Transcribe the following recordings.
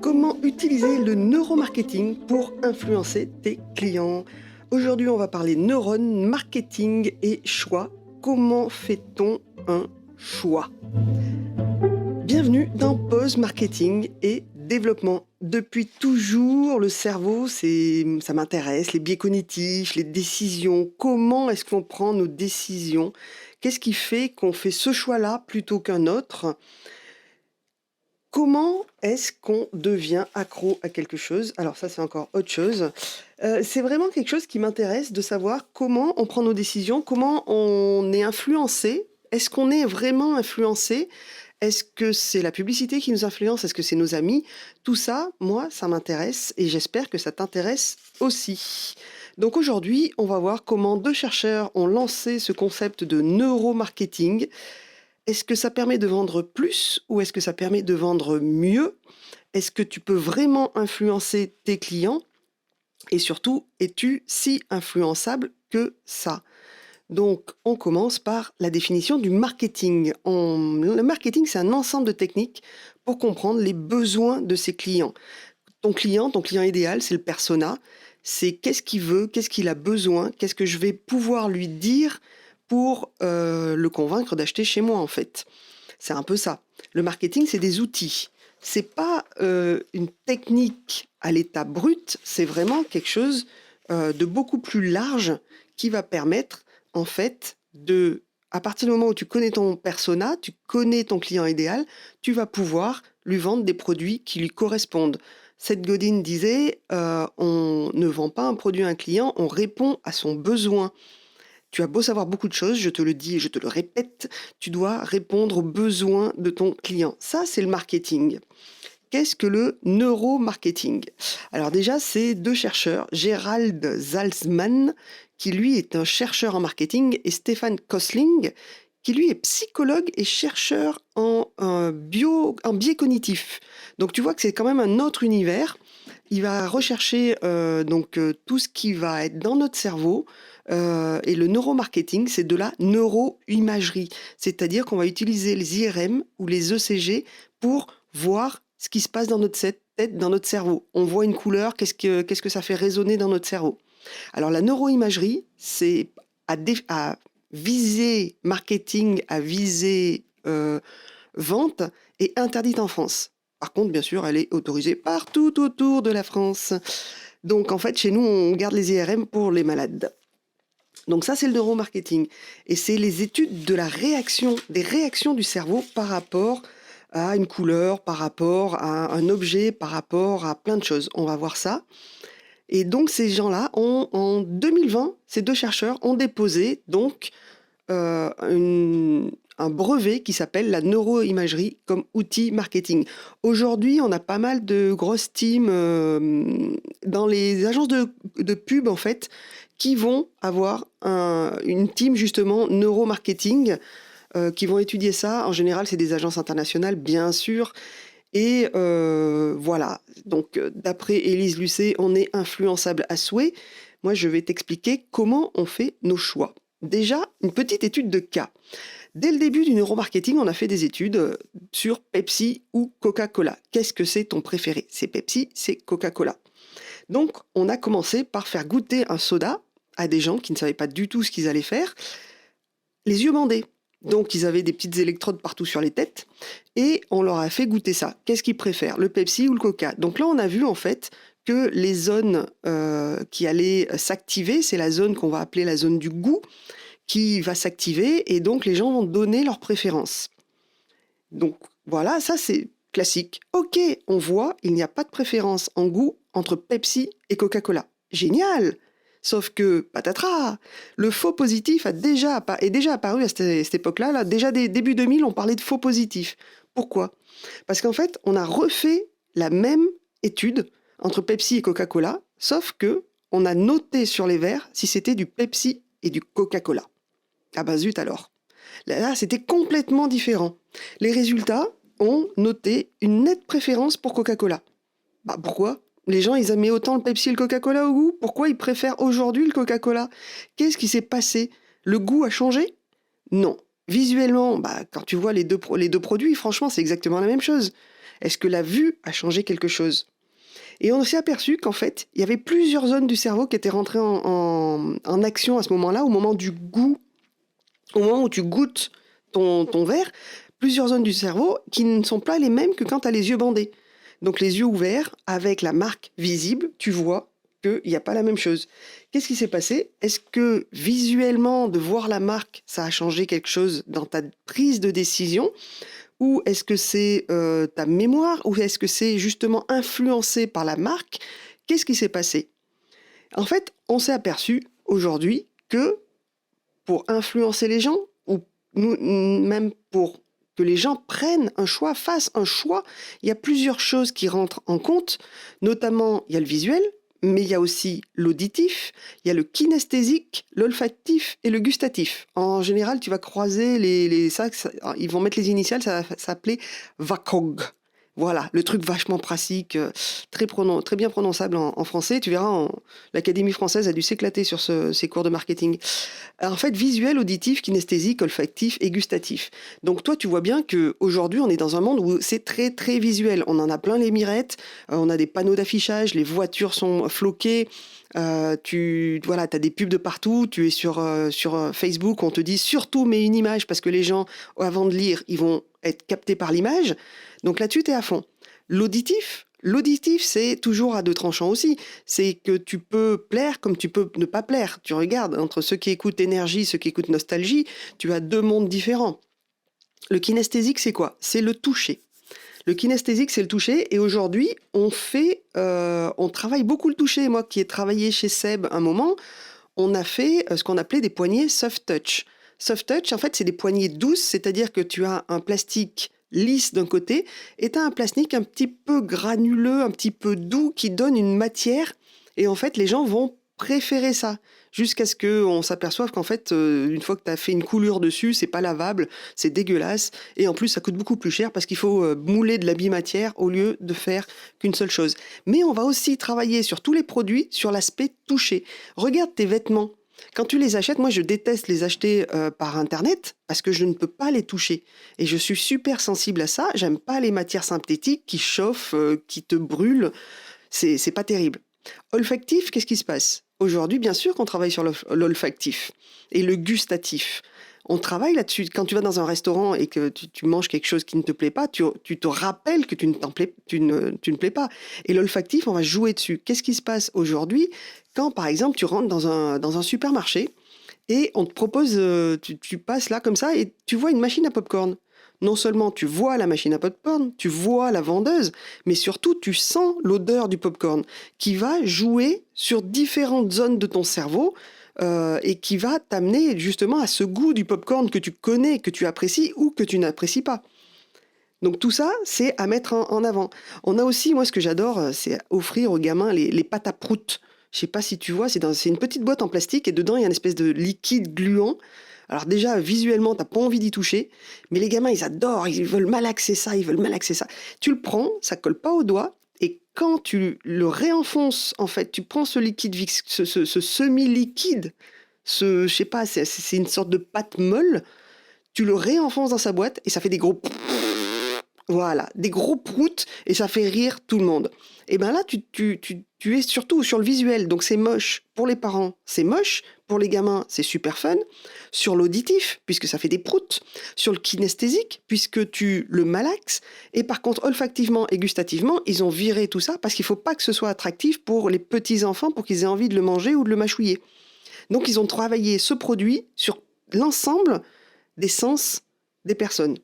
Comment utiliser le neuromarketing pour influencer tes clients? Aujourd'hui, on va parler neurones, marketing et choix. Comment fait-on un choix? Bienvenue dans Pause Marketing et Développement. Depuis toujours, le cerveau, ça m'intéresse, les biais cognitifs, les décisions. Comment est-ce qu'on prend nos décisions? Qu'est-ce qui fait qu'on fait ce choix-là plutôt qu'un autre? Comment est-ce qu'on devient accro à quelque chose? Alors ça, c'est encore autre chose. C'est vraiment quelque chose qui m'intéresse de savoir comment on prend nos décisions, comment on est influencé. Est-ce qu'on est vraiment influencé? Est-ce que c'est la publicité qui nous influence? Est-ce que c'est nos amis? Tout ça, moi, ça m'intéresse et j'espère que ça t'intéresse aussi. Donc aujourd'hui, on va voir comment 2 chercheurs ont lancé ce concept de neuromarketing. Est-ce que ça permet de vendre plus ou est-ce que ça permet de vendre mieux? Est-ce que tu peux vraiment influencer tes clients? Et surtout, es-tu si influençable que ça? Donc, on commence par la définition du marketing. Le marketing, c'est un ensemble de techniques pour comprendre les besoins de ses clients. Ton client idéal, c'est le persona. C'est qu'est-ce qu'il veut, qu'est-ce qu'il a besoin, qu'est-ce que je vais pouvoir lui dire pour le convaincre d'acheter chez moi, en fait. C'est un peu ça. Le marketing, c'est des outils. C'est pas une technique à l'état brut, c'est vraiment quelque chose de beaucoup plus large qui va permettre, en fait, à partir du moment où tu connais ton persona, tu connais ton client idéal, tu vas pouvoir lui vendre des produits qui lui correspondent. Seth Godin disait, on ne vend pas un produit à un client, on répond à son besoin. Tu as beau savoir beaucoup de choses, je te le dis et je te le répète, tu dois répondre aux besoins de ton client. Ça, c'est le marketing. Qu'est-ce que le neuromarketing? Alors déjà, c'est 2 chercheurs, Gerald Salzman, qui lui est un chercheur en marketing, et Stefan Kosling, qui lui est psychologue et chercheur en biais cognitif. Donc tu vois que c'est quand même un autre univers. Il va rechercher tout ce qui va être dans notre cerveau. Et le neuromarketing, c'est de la neuroimagerie. C'est-à-dire qu'on va utiliser les IRM ou les ECG pour voir ce qui se passe dans notre tête, dans notre cerveau. On voit une couleur, qu'est-ce que ça fait résonner dans notre cerveau? Alors la neuroimagerie, c'est à viser marketing, à viser vente, est interdite en France. Par contre, bien sûr, elle est autorisée partout autour de la France. Donc en fait, chez nous, on garde les IRM pour les malades. Donc ça, c'est le neuromarketing. Et c'est les études de des réactions du cerveau par rapport à une couleur, par rapport à un objet, par rapport à plein de choses. On va voir ça. Et donc ces gens-là, en 2020, ces 2 chercheurs ont déposé donc un brevet qui s'appelle la neuroimagerie comme outil marketing. Aujourd'hui, on a pas mal de grosses teams dans les agences de pub, en fait, qui vont avoir une team justement neuromarketing, qui vont étudier ça. En général, c'est des agences internationales, bien sûr. Et voilà. Donc, d'après Élise Lucet, on est influençable à souhait. Moi, je vais t'expliquer comment on fait nos choix. Déjà, une petite étude de cas. Dès le début du neuromarketing, on a fait des études sur Pepsi ou Coca-Cola. Qu'est-ce que c'est ton préféré? C'est Pepsi, c'est Coca-Cola. Donc, on a commencé par faire goûter un soda à des gens qui ne savaient pas du tout ce qu'ils allaient faire, les yeux bandés. Donc, ils avaient des petites électrodes partout sur les têtes et on leur a fait goûter ça. Qu'est-ce qu'ils préfèrent, le Pepsi ou le Coca? Donc là, on a vu en fait que les zones qui allaient s'activer, c'est la zone qu'on va appeler la zone du goût, qui va s'activer et donc les gens vont donner leur préférence. Donc voilà, ça c'est classique. Ok, on voit, il n'y a pas de préférence en goût entre Pepsi et Coca-Cola. Génial! Sauf que, patatras, le faux positif est déjà apparu à cette époque-là. Là. Déjà début 2000, on parlait de faux positif. Pourquoi? Parce qu'en fait, on a refait la même étude entre Pepsi et Coca-Cola, sauf que on a noté sur les verres si c'était du Pepsi et du Coca-Cola. Ah bah zut alors. Là, c'était complètement différent. Les résultats ont noté une nette préférence pour Coca-Cola. Bah pourquoi? Les gens, ils aimaient autant le Pepsi et le Coca-Cola au goût. Pourquoi ils préfèrent aujourd'hui le Coca-Cola? Qu'est-ce qui s'est passé? Le goût a changé? Non. Visuellement, quand tu vois les deux produits, franchement, c'est exactement la même chose. Est-ce que la vue a changé quelque chose? Et on s'est aperçu qu'en fait, il y avait plusieurs zones du cerveau qui étaient rentrées en action à ce moment-là, au moment du goût, au moment où tu goûtes ton verre, plusieurs zones du cerveau qui ne sont pas les mêmes que quand tu as les yeux bandés. Donc les yeux ouverts, avec la marque visible, tu vois qu'il n'y a pas la même chose. Qu'est-ce qui s'est passé? Est-ce que visuellement, de voir la marque, ça a changé quelque chose dans ta prise de décision? Ou est-ce que c'est ta mémoire? Ou est-ce que c'est justement influencé par la marque? Qu'est-ce qui s'est passé? En fait, on s'est aperçu aujourd'hui que pour influencer les gens, ou même pour que les gens prennent un choix, fassent un choix, il y a plusieurs choses qui rentrent en compte, notamment il y a le visuel, mais il y a aussi l'auditif, il y a le kinesthésique, l'olfactif et le gustatif. En général, tu vas croiser ils vont mettre les initiales, ça va s'appeler VACOG. Voilà, le truc vachement pratique, très bien prononçable en français. Tu verras, l'Académie française a dû s'éclater sur ces cours de marketing. En fait, visuel, auditif, kinesthésique, olfactif et gustatif. Donc toi, tu vois bien qu'aujourd'hui, on est dans un monde où c'est très, très visuel. On en a plein les mirettes, on a des panneaux d'affichage, les voitures sont floquées, as des pubs de partout, tu es sur Facebook, on te dit surtout mets une image parce que les gens, avant de lire, ils vont être captés par l'image. Donc là-dessus, tu es à fond. L'auditif, c'est toujours à deux tranchants aussi. C'est que tu peux plaire comme tu peux ne pas plaire. Tu regardes, entre ceux qui écoutent énergie, ceux qui écoutent nostalgie, tu as deux mondes différents. Le kinesthésique, c'est quoi? C'est le toucher. Le kinesthésique, c'est le toucher. Et aujourd'hui, on travaille beaucoup le toucher. Moi, qui ai travaillé chez Seb un moment, on a fait ce qu'on appelait des poignées soft touch. Soft touch, en fait, c'est des poignées douces, c'est-à-dire que tu as un plastique lisse d'un côté et tu as un plastique un petit peu granuleux, un petit peu doux qui donne une matière. Et en fait, les gens vont préférer ça jusqu'à ce qu'on s'aperçoive qu'en fait, une fois que tu as fait une coulure dessus, c'est pas lavable, c'est dégueulasse. Et en plus, ça coûte beaucoup plus cher parce qu'il faut mouler de la bimatière au lieu de faire qu'une seule chose. Mais on va aussi travailler sur tous les produits, sur l'aspect touché. Regarde tes vêtements. Quand tu les achètes, moi je déteste les acheter par internet parce que je ne peux pas les toucher. Et je suis super sensible à ça. J'aime pas les matières synthétiques qui chauffent, qui te brûlent. C'est pas terrible. Olfactif, qu'est-ce qui se passe? Aujourd'hui, bien sûr qu'on travaille sur l'olfactif et le gustatif. On travaille là-dessus. Quand tu vas dans un restaurant et que tu manges quelque chose qui ne te plaît pas, tu te rappelles que tu ne plais pas. Et l'olfactif, on va jouer dessus. Qu'est-ce qui se passe aujourd'hui quand, par exemple, tu rentres dans un supermarché et on te propose, tu passes là comme ça et tu vois une machine à popcorn. Non seulement tu vois la machine à popcorn, tu vois la vendeuse, mais surtout tu sens l'odeur du popcorn qui va jouer sur différentes zones de ton cerveau et qui va t'amener justement à ce goût du popcorn que tu connais, que tu apprécies ou que tu n'apprécies pas. Donc tout ça, c'est à mettre en avant. On a aussi, moi ce que j'adore, c'est offrir aux gamins les pâtes à prout. Je sais pas si tu vois, c'est une petite boîte en plastique et dedans il y a une espèce de liquide gluant. Alors déjà, visuellement, t'as pas envie d'y toucher, mais les gamins, ils adorent, ils veulent malaxer ça, ils veulent malaxer ça. Tu le prends, ça colle pas au doigt, et quand tu le réenfonces, en fait, tu prends ce liquide, ce semi-liquide, je sais pas, c'est une sorte de pâte molle, tu le réenfonces dans sa boîte, et ça fait des gros... Voilà, des gros proutes, et ça fait rire tout le monde. Et ben là, tu es surtout sur le visuel, donc c'est moche. Pour les parents, c'est moche. Pour les gamins, c'est super fun. Sur l'auditif, puisque ça fait des proutes. Sur le kinesthésique, puisque tu le malaxes. Et par contre, olfactivement et gustativement, ils ont viré tout ça, parce qu'il ne faut pas que ce soit attractif pour les petits-enfants, pour qu'ils aient envie de le manger ou de le mâchouiller. Donc ils ont travaillé ce produit sur l'ensemble des sens des personnes.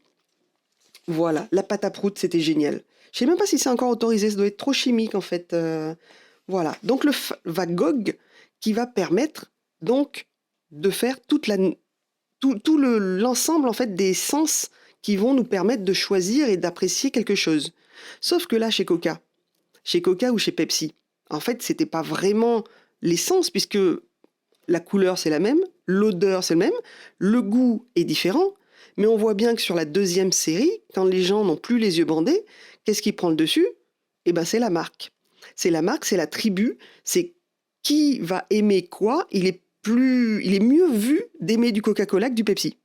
Voilà, la pâte à prout, c'était génial. Je sais même pas si c'est encore autorisé, ça doit être trop chimique en fait. Voilà, donc Vagog qui va permettre donc de faire l'ensemble en fait des sens qui vont nous permettre de choisir et d'apprécier quelque chose. Sauf que là, chez Coca ou chez Pepsi, en fait, c'était pas vraiment l'essence puisque la couleur c'est la même, l'odeur c'est le même, le goût est différent. Mais on voit bien que sur la deuxième série, quand les gens n'ont plus les yeux bandés, qu'est-ce qui prend le dessus? Eh ben, c'est la marque. C'est la marque, c'est la tribu, c'est qui va aimer quoi. Il est mieux vu d'aimer du Coca-Cola que du Pepsi.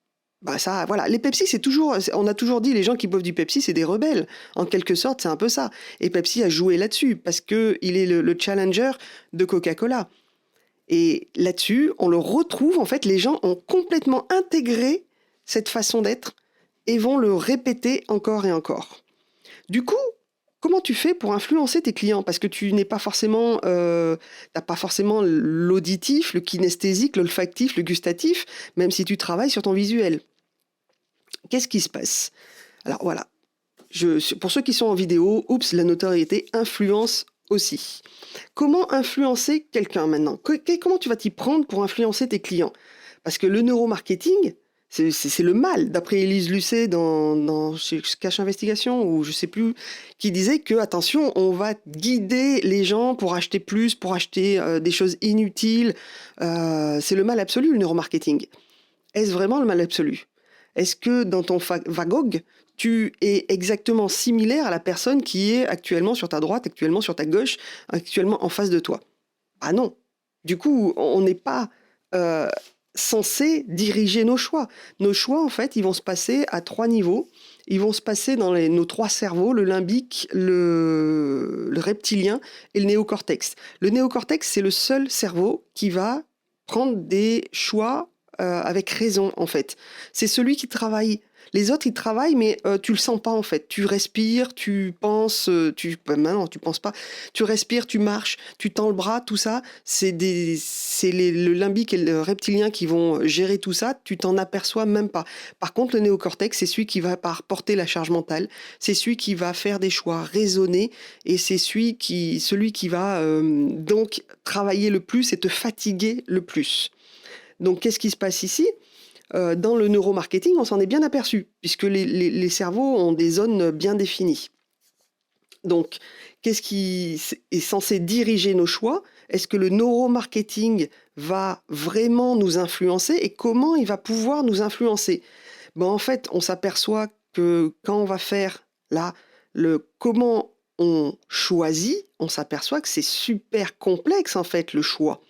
Bah ça, voilà. Les Pepsi, on a toujours dit, les gens qui boivent du Pepsi, c'est des rebelles. En quelque sorte, c'est un peu ça. Et Pepsi a joué là-dessus parce que il est le challenger de Coca-Cola. Et là-dessus, on le retrouve, en fait, les gens ont complètement intégré cette façon d'être et vont le répéter encore et encore. Du coup, comment tu fais pour influencer tes clients? Parce que tu n'es pas forcément, t'as pas forcément l'auditif, le kinesthésique, l'olfactif, le gustatif, même si tu travailles sur ton visuel. Qu'est-ce qui se passe? Alors voilà, pour ceux qui sont en vidéo, oups, la notoriété influence aussi. Comment influencer quelqu'un maintenant? Comment tu vas t'y prendre pour influencer tes clients? Parce que le neuromarketing, c'est le mal, d'après Élise Lucet chez Cache Investigation, ou je sais plus, qui disait que, attention, on va guider les gens pour acheter plus, pour acheter des choses inutiles. C'est le mal absolu, le neuromarketing. Est-ce vraiment le mal absolu? Est-ce que dans ton Vagog, tu es exactement similaire à la personne qui est actuellement sur ta droite, actuellement sur ta gauche, actuellement en face de toi? Ah non. Du coup, on n'est pas euh, censé diriger nos choix. Nos choix, en fait, ils vont se passer à 3 niveaux. Ils vont se passer dans nos 3 cerveaux, le limbique, le reptilien et le néocortex. Le néocortex, c'est le seul cerveau qui va prendre des choix avec raison, en fait. C'est celui qui travaille. Les autres, ils travaillent, mais tu le sens pas, en fait. Tu respires, tu penses, maintenant, tu penses pas. Tu respires, tu marches, tu tends le bras, tout ça. Le limbique et le reptilien qui vont gérer tout ça. Tu t'en aperçois même pas. Par contre, le néocortex, c'est celui qui va porter la charge mentale. C'est celui qui va faire des choix raisonnés et c'est celui qui va donc travailler le plus et te fatiguer le plus. Donc, qu'est-ce qui se passe ici? Dans le neuromarketing, on s'en est bien aperçu, puisque les cerveaux ont des zones bien définies. Donc, qu'est-ce qui est censé diriger nos choix? Est-ce que le neuromarketing va vraiment nous influencer et comment il va pouvoir nous influencer? Ben, en fait, on s'aperçoit que quand on va faire là, comment on choisit, on s'aperçoit que c'est super complexe en fait le choix.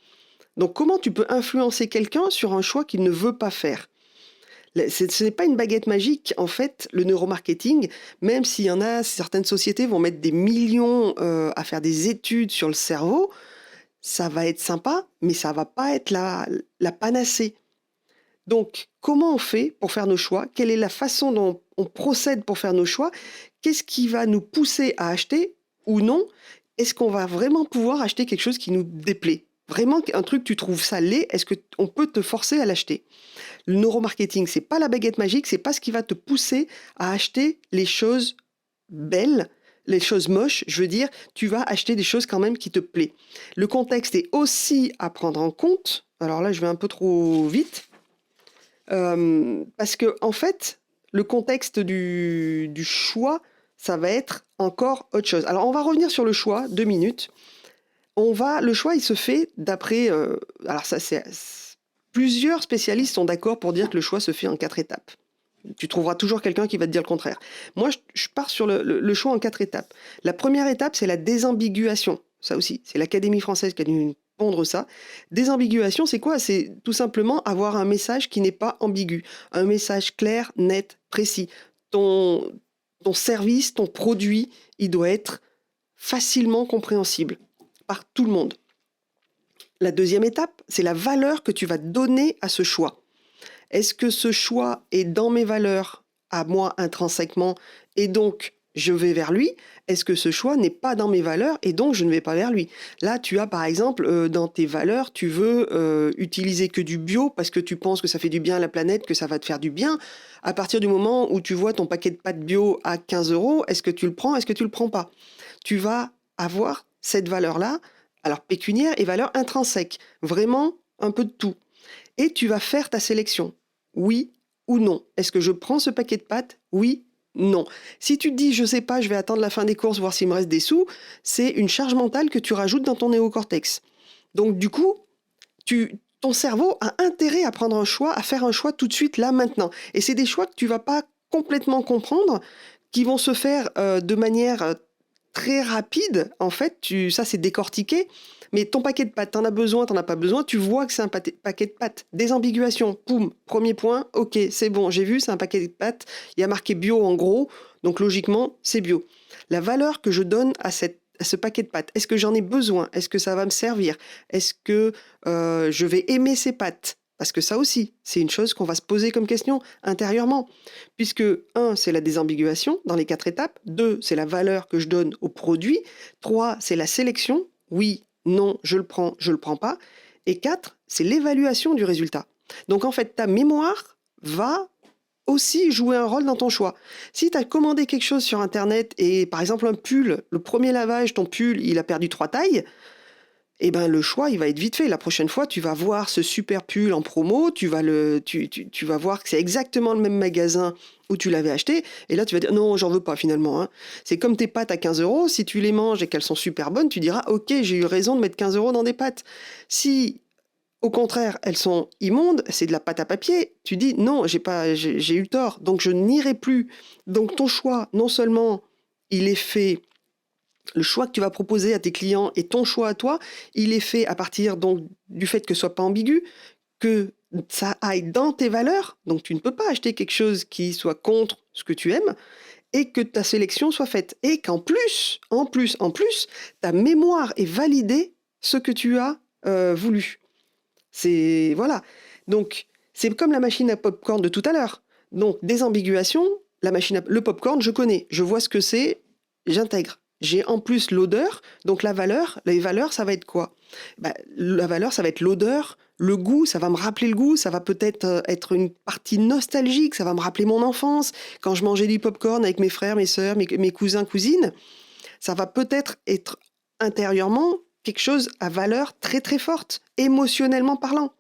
Donc, comment tu peux influencer quelqu'un sur un choix qu'il ne veut pas faire? Ce n'est pas une baguette magique, en fait, le neuromarketing, même s'il y en a, certaines sociétés vont mettre des millions à faire des études sur le cerveau, ça va être sympa, mais ça va pas être la panacée. Donc, comment on fait pour faire nos choix? Quelle est la façon dont on procède pour faire nos choix? Qu'est-ce qui va nous pousser à acheter ou non? Est-ce qu'on va vraiment pouvoir acheter quelque chose qui nous déplaît? Vraiment un truc, tu trouves ça laid, est-ce qu'on peut te forcer à l'acheter? Le neuromarketing, c'est pas la baguette magique, c'est pas ce qui va te pousser à acheter les choses belles, les choses moches, je veux dire, tu vas acheter des choses quand même qui te plaisent. Le contexte est aussi à prendre en compte. Alors là, je vais un peu trop vite. Parce que, en fait, le contexte du choix, ça va être encore autre chose. Alors, on va revenir sur le choix, 2 minutes. Le choix, il se fait d'après. Alors, plusieurs spécialistes sont d'accord pour dire que le choix se fait en 4 étapes. Tu trouveras toujours quelqu'un qui va te dire le contraire. Moi, je pars sur le choix en 4 étapes. La première étape, c'est la désambiguation. Ça aussi, c'est l'Académie française qui a dû pondre ça. Désambiguation, c'est quoi? C'est tout simplement avoir un message qui n'est pas ambigu. Un message clair, net, précis. Ton service, ton produit, il doit être facilement compréhensible par tout le monde. La deuxième étape, c'est la valeur que tu vas donner à ce choix. Est-ce que ce choix est dans mes valeurs à moi intrinsèquement et donc je vais vers lui? Est-ce que ce choix n'est pas dans mes valeurs et donc je ne vais pas vers lui? Là, tu as par exemple dans tes valeurs, tu veux utiliser que du bio parce que tu penses que ça fait du bien à la planète, que ça va te faire du bien. À partir du moment où tu vois ton paquet de pâtes bio à 15 €, est-ce que tu le prends? Est-ce que tu le prends pas? Tu vas avoir cette valeur-là, alors pécuniaire et valeur intrinsèque, vraiment un peu de tout. Et tu vas faire ta sélection. Oui ou non. Est-ce que je prends ce paquet de pâtes? Oui, non. Si tu te dis, je sais pas, je vais attendre la fin des courses, voir s'il me reste des sous, c'est une charge mentale que tu rajoutes dans ton néocortex. Donc du coup, ton cerveau a intérêt à prendre un choix, à faire un choix tout de suite, là, maintenant. Et c'est des choix que tu vas pas complètement comprendre, qui vont se faire de manière très rapide. En fait, ça c'est décortiqué, Mais ton paquet de pâtes, t'en as besoin, t'en as pas besoin, tu vois que c'est un paquet de pâtes. Désambiguation, poum, premier point, ok, c'est bon, j'ai vu, c'est un paquet de pâtes, il y a marqué bio en gros, donc logiquement, c'est bio. La valeur que je donne à ce paquet de pâtes, est-ce que j'en ai besoin? Est-ce que ça va me servir? Est-ce que je vais aimer ces pâtes? Parce que ça aussi, c'est une chose qu'on va se poser comme question intérieurement. Puisque, un, c'est la désambiguation dans les 4 étapes. 2, c'est la valeur que je donne au produit. 3, c'est la sélection. Oui, non, je le prends pas. Et 4, c'est l'évaluation du résultat. Donc en fait, ta mémoire va aussi jouer un rôle dans ton choix. Si tu as commandé quelque chose sur Internet et par exemple un pull, le premier lavage, ton pull, il a perdu 3 tailles, eh ben, le choix, il va être vite fait. La prochaine fois, tu vas voir ce super pull en promo, tu vas voir que c'est exactement le même magasin où tu l'avais acheté, et là, tu vas dire, non, j'en veux pas finalement, hein. C'est comme tes pâtes à 15 euros, si tu les manges et qu'elles sont super bonnes, tu diras, ok, j'ai eu raison de mettre 15 euros dans des pâtes. Si, au contraire, elles sont immondes, c'est de la pâte à papier, tu dis, non, j'ai eu tort, donc je n'irai plus. Donc ton choix, non seulement il est fait, le choix que tu vas proposer à tes clients et ton choix à toi, il est fait à partir donc du fait que ce soit pas ambigu, que ça aille dans tes valeurs. Donc tu ne peux pas acheter quelque chose qui soit contre ce que tu aimes et que ta sélection soit faite. Et qu'en plus, ta mémoire ait validé ce que tu as voulu. C'est voilà. Donc c'est comme la machine à popcorn de tout à l'heure. Donc désambiguation, le popcorn, je connais, je vois ce que c'est, j'intègre. J'ai en plus l'odeur, donc les valeurs, ça va être quoi? La valeur, ça va être l'odeur, le goût, ça va me rappeler le goût, ça va peut-être être une partie nostalgique, ça va me rappeler mon enfance, quand je mangeais du popcorn avec mes frères, mes sœurs, mes cousins, cousines. Ça va peut-être être intérieurement quelque chose à valeur très très forte, émotionnellement parlant.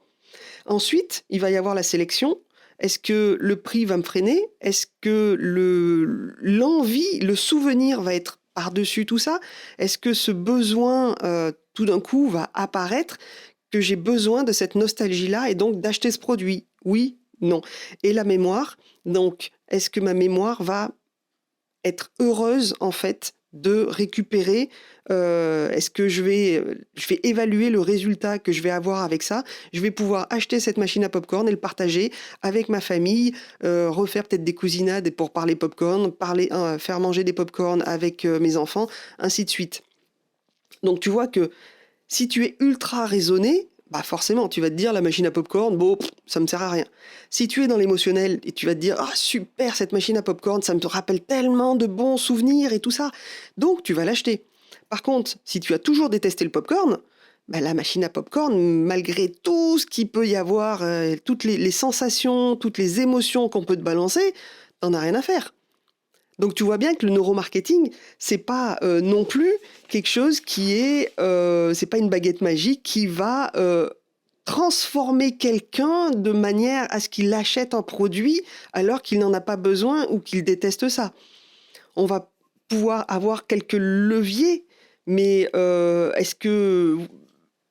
Ensuite, il va y avoir la sélection. Est-ce que le prix va me freiner? Est-ce que l'envie, le souvenir va être par-dessus tout ça? Est-ce que ce besoin, tout d'un coup, va apparaître, que j'ai besoin de cette nostalgie-là et donc d'acheter ce produit? Oui, non. Et la mémoire, donc, est-ce que ma mémoire va être heureuse, en fait, de récupérer? Est-ce que je vais évaluer le résultat que je vais avoir avec ça? Je vais pouvoir acheter cette machine à popcorn et le partager avec ma famille, refaire peut-être des cousinades pour parler popcorn, faire manger des popcorn avec mes enfants, ainsi de suite. Donc tu vois que si tu es ultra raisonné, bah forcément, tu vas te dire la machine à popcorn, bon, ça me sert à rien. Si tu es dans l'émotionnel et tu vas te dire, ah super cette machine à popcorn, ça me rappelle tellement de bons souvenirs et tout ça, donc tu vas l'acheter. Par contre, si tu as toujours détesté le popcorn, bah, la machine à popcorn, malgré tout ce qu'il peut y avoir, toutes les sensations, toutes les émotions qu'on peut te balancer, t'en as rien à faire. Donc tu vois bien que le neuromarketing, c'est pas non plus quelque chose qui est, c'est pas une baguette magique qui va transformer quelqu'un de manière à ce qu'il achète un produit alors qu'il n'en a pas besoin ou qu'il déteste ça. On va pouvoir avoir quelques leviers, mais est-ce que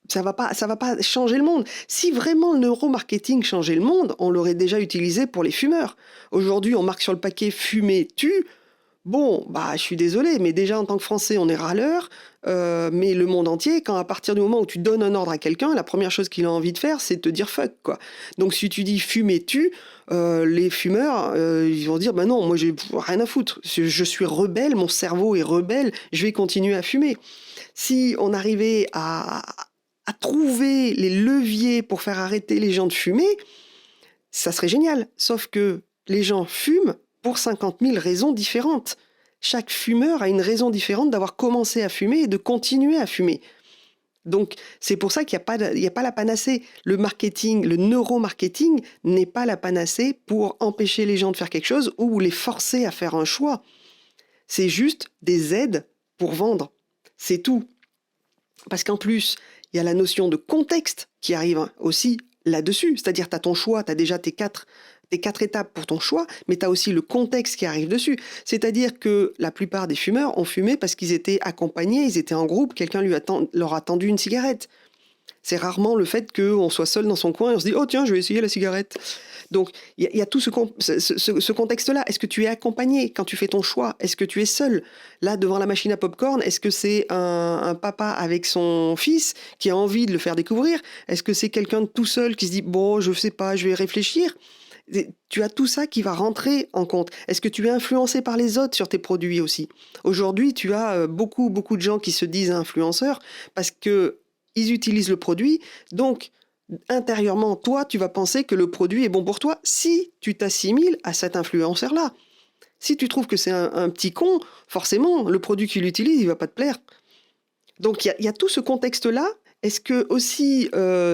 ça va pas changer le monde? Si vraiment le neuromarketing changeait le monde, on l'aurait déjà utilisé pour les fumeurs. Aujourd'hui, on marque sur le paquet "Fumer tue". Bon, bah, je suis désolée, mais déjà en tant que Français, on est râleur, mais le monde entier, quand à partir du moment où tu donnes un ordre à quelqu'un, la première chose qu'il a envie de faire, c'est de te dire fuck, quoi. Donc si tu dis fumer tue, les fumeurs, ils vont dire bah non, moi j'ai rien à foutre, je suis rebelle, mon cerveau est rebelle, je vais continuer à fumer. Si on arrivait à trouver les leviers pour faire arrêter les gens de fumer, ça serait génial. Sauf que les gens fument pour 50 000 raisons différentes. Chaque fumeur a une raison différente d'avoir commencé à fumer et de continuer à fumer. Donc, c'est pour ça qu'il n'y a pas la panacée. Le marketing, le neuromarketing n'est pas la panacée pour empêcher les gens de faire quelque chose ou les forcer à faire un choix. C'est juste des aides pour vendre. C'est tout. Parce qu'en plus, il y a la notion de contexte qui arrive aussi là-dessus. C'est-à-dire, tu as ton choix, tu as déjà tes quatre étapes pour ton choix, mais tu as aussi le contexte qui arrive dessus. C'est-à-dire que la plupart des fumeurs ont fumé parce qu'ils étaient accompagnés, ils étaient en groupe, quelqu'un leur a tendu une cigarette. C'est rarement le fait qu'on soit seul dans son coin et on se dit « Oh tiens, je vais essayer la cigarette ». Donc, il y a tout ce contexte-là. Est-ce que tu es accompagné quand tu fais ton choix? Est-ce que tu es seul? Là, devant la machine à popcorn, est-ce que c'est un papa avec son fils qui a envie de le faire découvrir? Est-ce que c'est quelqu'un de tout seul qui se dit « Bon, je sais pas, je vais réfléchir ». Tu as tout ça qui va rentrer en compte. Est-ce que tu es influencé par les autres sur tes produits aussi? Aujourd'hui, tu as beaucoup de gens qui se disent influenceurs parce que ils utilisent le produit. Donc, intérieurement, toi, tu vas penser que le produit est bon pour toi si tu t'assimiles à cet influenceur-là. Si tu trouves que c'est un petit con, forcément, le produit qu'il utilise, il va pas te plaire. Donc, il y a tout ce contexte-là. Est-ce que aussi,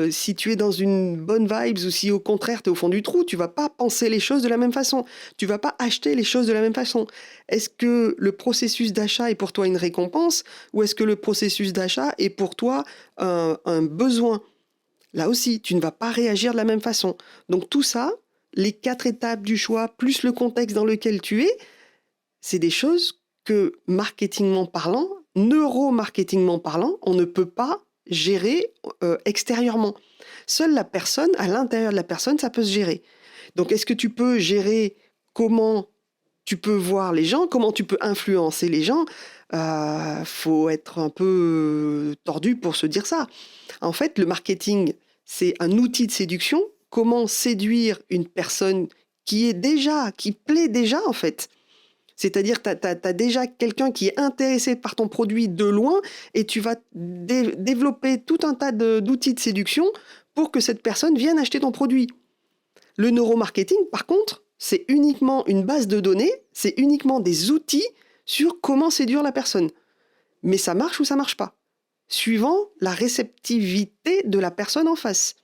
si tu es dans une bonne vibes ou si au contraire tu es au fond du trou, tu vas pas penser les choses de la même façon. Tu vas pas acheter les choses de la même façon. Est-ce que le processus d'achat est pour toi une récompense ou est-ce que le processus d'achat est pour toi un besoin? Là aussi, tu ne vas pas réagir de la même façon. Donc tout ça, les 4 étapes du choix, plus le contexte dans lequel tu es, c'est des choses que, marketingment parlant, neuromarketingment parlant, on ne peut pas gérer extérieurement. Seule la personne, à l'intérieur de la personne, ça peut se gérer. Donc est-ce que tu peux gérer comment tu peux voir les gens, comment tu peux influencer les gens? Faut être un peu tordu pour se dire ça. En fait, le marketing, c'est un outil de séduction. Comment séduire une personne qui plaît déjà en fait. C'est-à-dire que tu as déjà quelqu'un qui est intéressé par ton produit de loin et tu vas développer tout un tas d'outils de séduction pour que cette personne vienne acheter ton produit. Le neuromarketing, par contre, c'est uniquement une base de données, c'est uniquement des outils sur comment séduire la personne. Mais ça marche ou ça marche pas, suivant la réceptivité de la personne en face.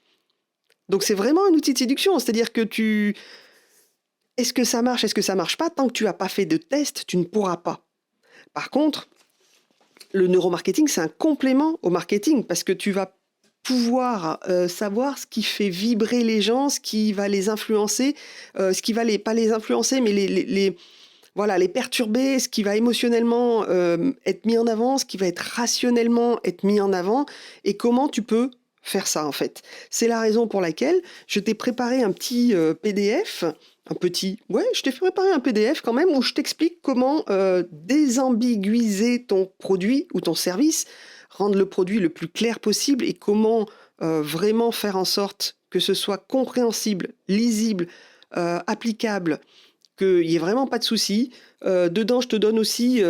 Donc c'est vraiment un outil de séduction, c'est-à-dire que est-ce que ça marche, est-ce que ça marche pas? Tant que tu n'as pas fait de test, tu ne pourras pas. Par contre, le neuromarketing, c'est un complément au marketing parce que tu vas pouvoir savoir ce qui fait vibrer les gens, ce qui va les influencer, ce qui va pas les influencer, mais voilà, les perturber, ce qui va émotionnellement être mis en avant, ce qui va être rationnellement être mis en avant, et comment tu peux faire ça en fait. C'est la raison pour laquelle je t'ai préparé un petit PDF, je t'ai préparé un PDF quand même où je t'explique comment désambiguiser ton produit ou ton service, rendre le produit le plus clair possible et comment vraiment faire en sorte que ce soit compréhensible, lisible, applicable, qu'il n'y ait vraiment pas de souci. Dedans, je te donne aussi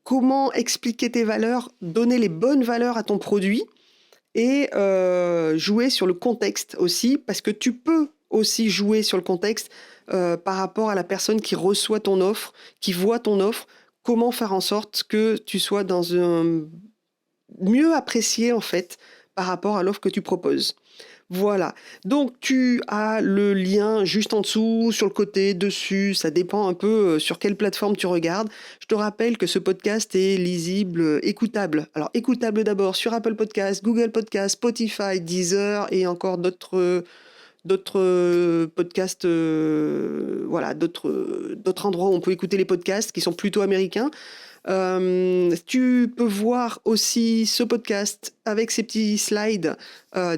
comment expliquer tes valeurs, donner les bonnes valeurs à ton produit et jouer sur le contexte aussi, parce que tu peux aussi jouer sur le contexte par rapport à la personne qui reçoit ton offre, qui voit ton offre, comment faire en sorte que tu sois dans un mieux apprécié en fait par rapport à l'offre que tu proposes. Voilà, donc tu as le lien juste en dessous, sur le côté, dessus, ça dépend un peu sur quelle plateforme tu regardes. Je te rappelle que ce podcast est lisible, écoutable. Alors écoutable d'abord sur Apple Podcasts, Google Podcasts, Spotify, Deezer et encore d'autres podcasts, voilà, d'autres endroits où on peut écouter les podcasts qui sont plutôt américains. Tu peux voir aussi ce podcast avec ces petits slides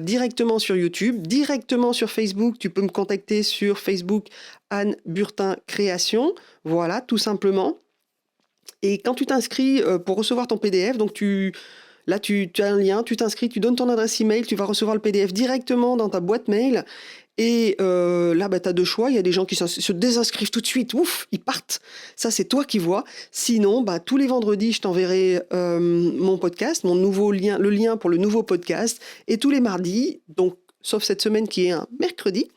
directement sur YouTube, directement sur Facebook. Tu peux me contacter sur Facebook, Anne Burtin Création. Voilà, tout simplement. Et quand tu t'inscris pour recevoir ton PDF, donc tu as un lien, tu t'inscris, tu donnes ton adresse email, tu vas recevoir le PDF directement dans ta boîte mail. Et là, tu as 2 choix. Il y a des gens qui se désinscrivent tout de suite. Ouf, ils partent. Ça, c'est toi qui vois. Sinon, tous les vendredis, je t'enverrai mon podcast, mon nouveau lien, le lien pour le nouveau podcast. Et tous les mardis, donc sauf cette semaine qui est un mercredi,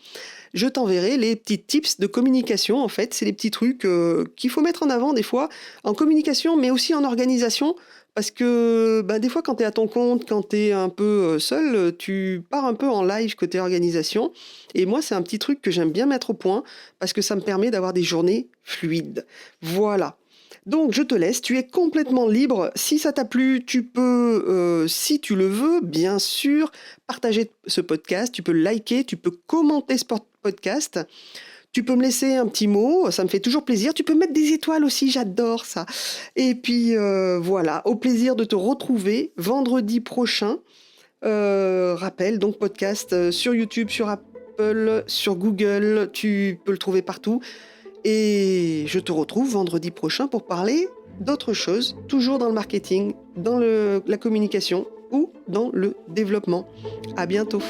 je t'enverrai les petits tips de communication. En fait, c'est les petits trucs qu'il faut mettre en avant des fois en communication, mais aussi en organisation. Parce que des fois, quand tu es à ton compte, quand tu es un peu seul, tu pars un peu en live côté organisation. Et moi, c'est un petit truc que j'aime bien mettre au point parce que ça me permet d'avoir des journées fluides. Voilà. Donc, je te laisse. Tu es complètement libre. Si ça t'a plu, tu peux, si tu le veux, bien sûr, partager ce podcast. Tu peux liker, tu peux commenter ce podcast. Tu peux me laisser un petit mot, ça me fait toujours plaisir. Tu peux mettre des étoiles aussi, j'adore ça. Et puis voilà, au plaisir de te retrouver vendredi prochain Rappel, donc podcast sur YouTube, sur Apple, sur Google, tu peux le trouver partout. Et je te retrouve vendredi prochain pour parler d'autres choses, toujours dans le marketing, dans la communication ou dans le développement. À bientôt.